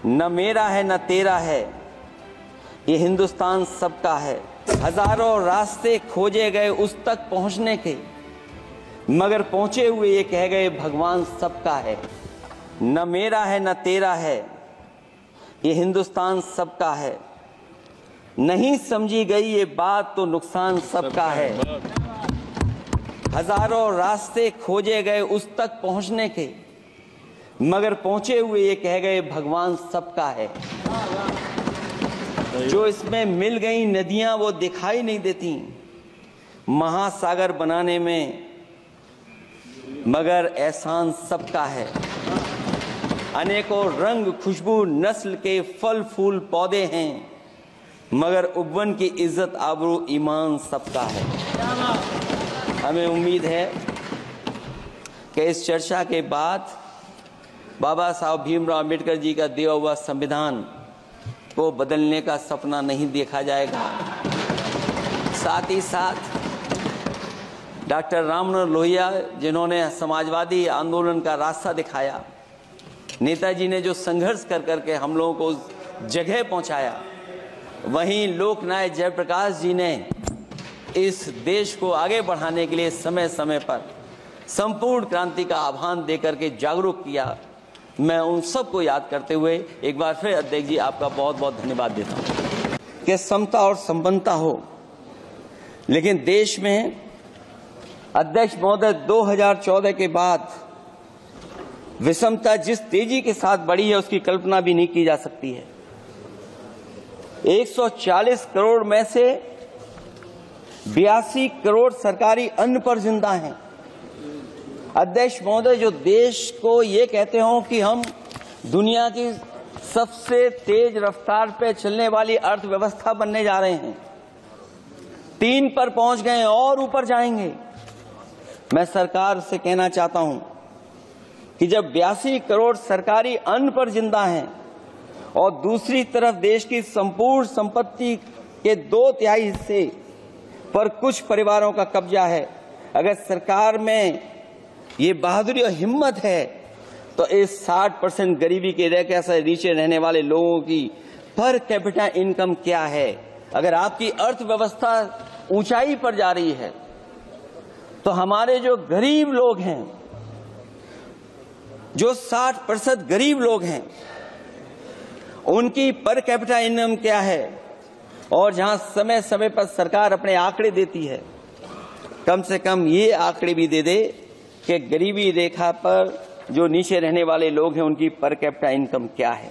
न मेरा है न तेरा है, ये हिंदुस्तान सबका है। हजारों रास्ते खोजे गए उस तक पहुंचने के, मगर पहुंचे हुए ये कह गए भगवान सबका है। न मेरा है न तेरा है, ये हिंदुस्तान सबका है। नहीं समझी गई ये बात तो नुकसान सबका है। हजारों रास्ते खोजे गए उस तक पहुंचने के, मगर पहुंचे हुए ये कह गए भगवान सबका है। जो इसमें मिल गई नदियां वो दिखाई नहीं देती महासागर बनाने में, मगर एहसान सबका है। अनेकों रंग खुशबू नस्ल के फल फूल पौधे हैं, मगर उब्बन की इज्जत आबरू ईमान सबका है। हमें उम्मीद है कि इस चर्चा के बाद बाबा साहब भीमराव अम्बेडकर जी का दिया हुआ संविधान को बदलने का सपना नहीं देखा जाएगा। साथ ही साथ डॉक्टर राममनोहर लोहिया, जिन्होंने समाजवादी आंदोलन का रास्ता दिखाया, नेताजी ने जो संघर्ष कर करके हम लोगों को उस जगह पहुंचाया, वहीं लोकनायक जयप्रकाश जी ने इस देश को आगे बढ़ाने के लिए समय समय पर संपूर्ण क्रांति का आह्वान देकर के जागरूक किया। मैं उन सबको याद करते हुए एक बार फिर अध्यक्ष जी आपका बहुत बहुत धन्यवाद देता हूं कि समता और संपन्नता हो, लेकिन देश में अध्यक्ष महोदय 2014 के बाद विषमता जिस तेजी के साथ बढ़ी है उसकी कल्पना भी नहीं की जा सकती है। 140 करोड़ में से 82 करोड़ सरकारी अन्न पर जिंदा हैं। अध्यक्ष महोदय, जो देश को ये कहते हो कि हम दुनिया की सबसे तेज रफ्तार पे चलने वाली अर्थव्यवस्था बनने जा रहे हैं, 3 पर पहुंच गए और ऊपर जाएंगे। मैं सरकार से कहना चाहता हूं कि जब 82 करोड़ सरकारी अन्न पर जिंदा हैं और दूसरी तरफ देश की संपूर्ण संपत्ति के 2/3 हिस्से पर कुछ परिवारों का कब्जा है, अगर सरकार में ये बहादुरी और हिम्मत है तो इस 60% गरीबी के रेखा से नीचे रहने वाले लोगों की पर कैपिटा इनकम क्या है? अगर आपकी अर्थव्यवस्था ऊंचाई पर जा रही है तो हमारे जो गरीब लोग हैं, जो 60% गरीब लोग हैं, उनकी पर कैपिटा इनकम क्या है? और जहां समय समय पर सरकार अपने आंकड़े देती है, कम से कम ये आंकड़े भी दे दे कि गरीबी रेखा पर जो नीचे रहने वाले लोग हैं उनकी पर कैपिटा इनकम क्या है।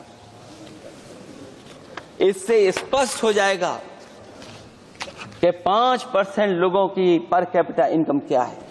इससे स्पष्ट हो जाएगा कि 5% लोगों की पर कैपिटा इनकम क्या है।